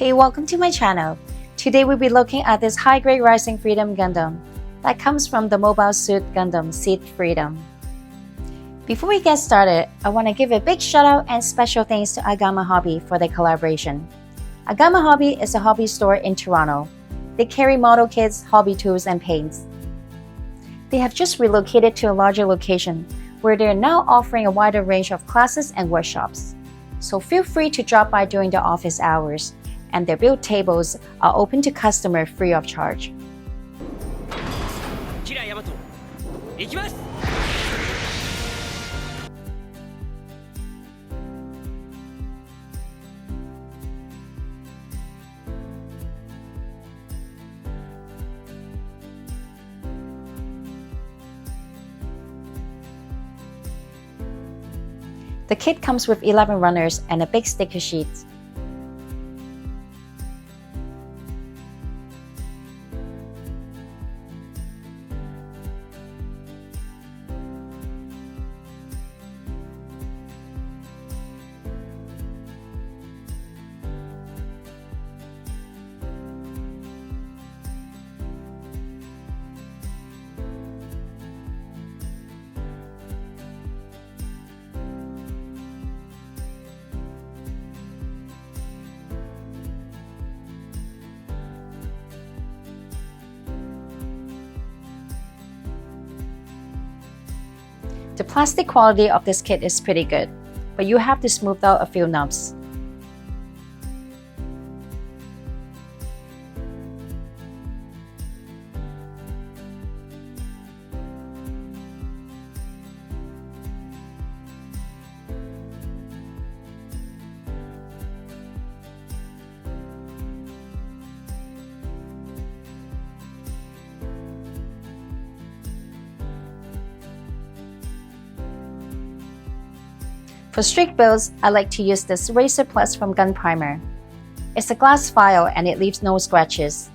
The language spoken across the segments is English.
Hey, welcome to my channel. Today we'll be looking at this high-grade Rising Freedom Gundam that comes from the Mobile Suit Gundam Seed Freedom. Before we get started, I want to give a big shout out and special thanks to Argama Hobby for their collaboration. Argama Hobby is a hobby store in Toronto. They carry model kits, hobby tools, and paints. They have just relocated to a larger location where they are now offering a wider range of classes and workshops. So feel free to drop by during the office hours, and their build tables are open to customers free of charge. The kit comes with 11 runners and a big sticker sheet. The plastic quality of this kit is pretty good, but you have to smooth out a few knobs. For strict builds, I like to use this Razor Plus from Gun Primer. It's a glass file and it leaves no scratches.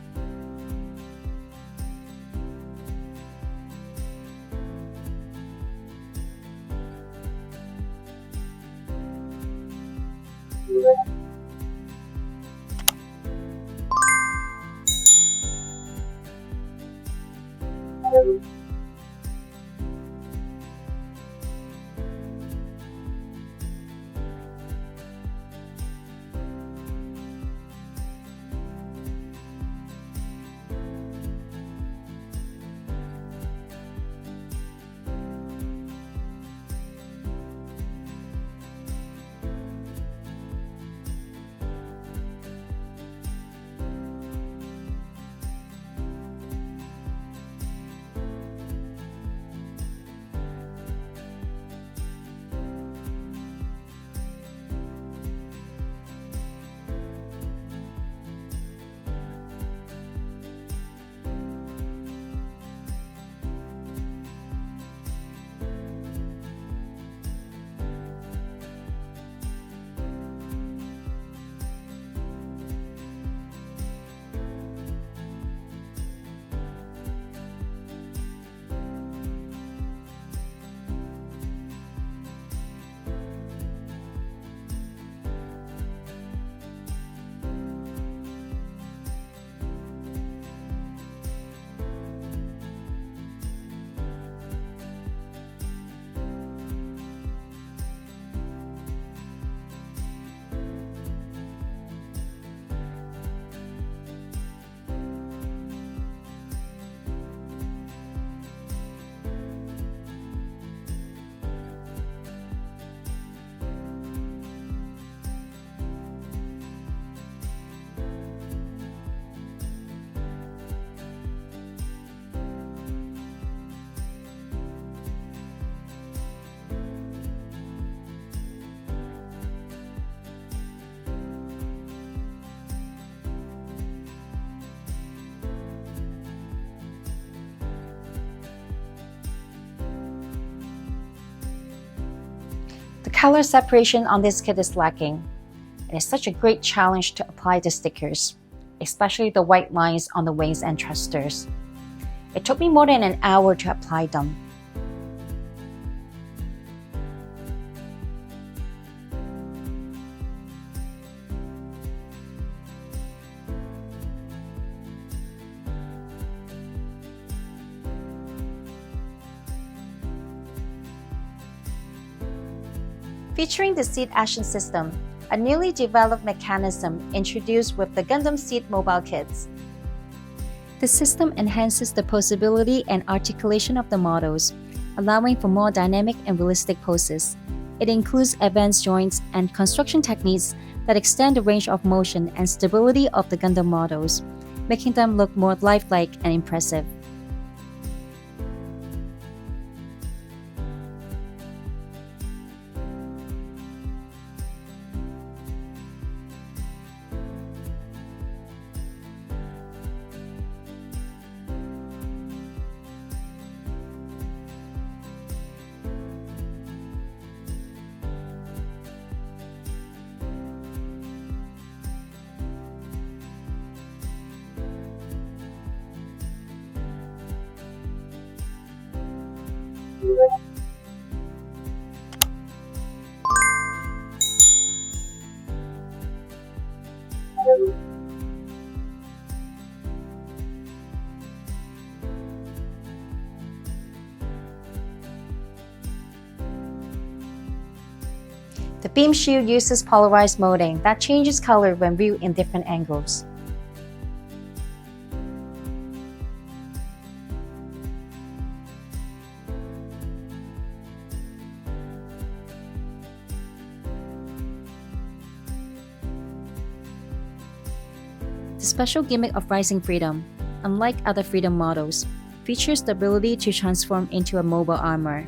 The color separation on this kit is lacking, and it's such a great challenge to apply the stickers, especially the white lines on the wings and thrusters. It took me more than an hour to apply them. featuring the seat action system, a newly developed mechanism introduced with the Gundam Seat mobile kits. The system enhances the posability and articulation of the models, allowing for more dynamic and realistic poses. It includes advanced joints and construction techniques that extend the range of motion and stability of the Gundam models, making them look more lifelike and impressive. The beam shield uses polarized molding that changes color when viewed in different angles. The special gimmick of Rising Freedom, unlike other Freedom models, features the ability to transform into a mobile armor.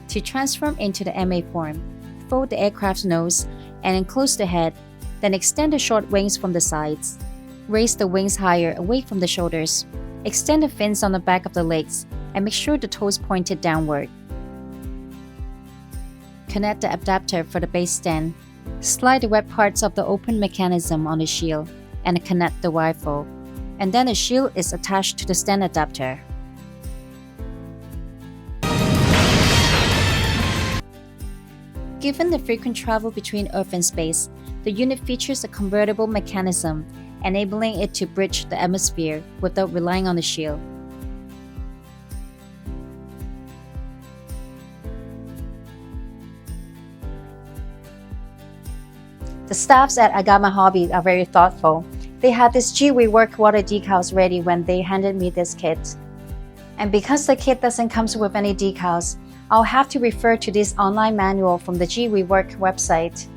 To transform into the MA form, fold the aircraft's nose and enclose the head, then extend the short wings from the sides. Raise the wings higher away from the shoulders. Extend the fins on the back of the legs and make sure the toes pointed downward. Connect the adapter for the base stand. Slide the wet parts of the open mechanism on the shield and connect the rifle, and then the shield is attached to the stand adapter. Given the frequent travel between Earth and space, the unit features a convertible mechanism, enabling it to bridge the atmosphere without relying on the shield. The staffs at Argama Hobby are very thoughtful. They had this GW work water decals ready when they handed me this kit. And because the kit doesn't come with any decals, I'll have to refer to this online manual from the GW Work website.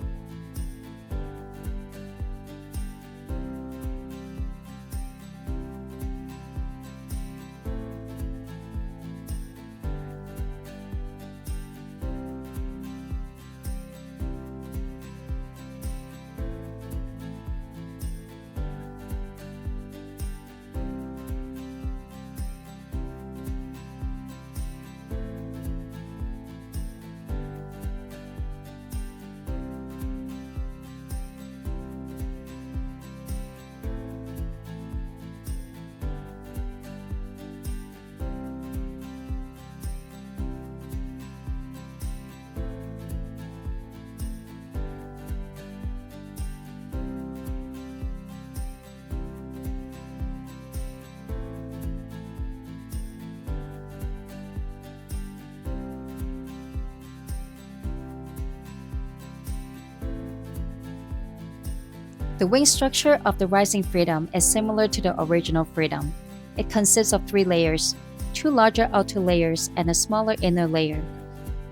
The wing structure of the Rising Freedom is similar to the original Freedom. It consists of 3 layers, 2 larger outer layers and a smaller inner layer,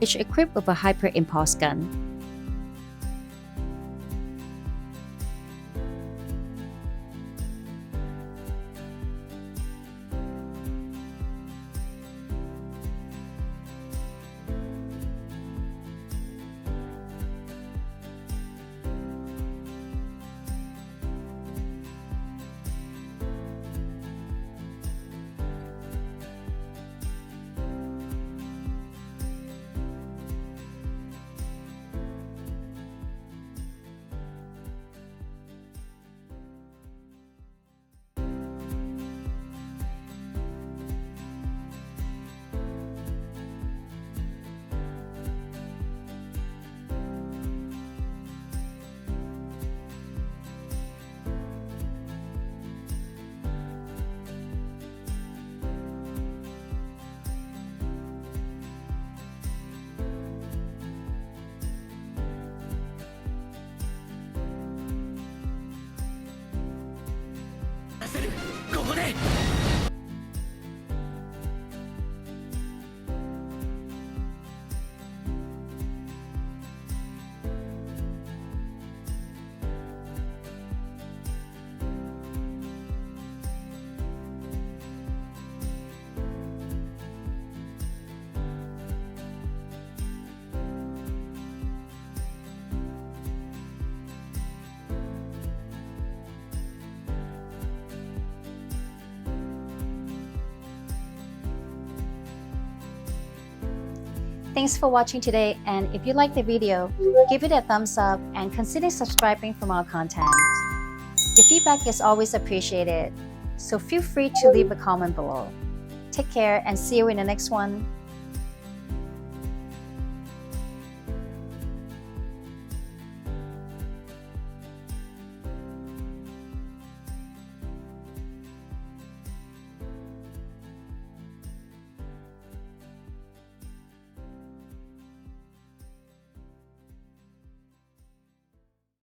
each equipped with a hyper impulse gun. Thanks for watching today, and if you like the video, give it a thumbs up and consider subscribing for more content. Your feedback is always appreciated, so feel free to leave a comment below. Take care and see you in the next one.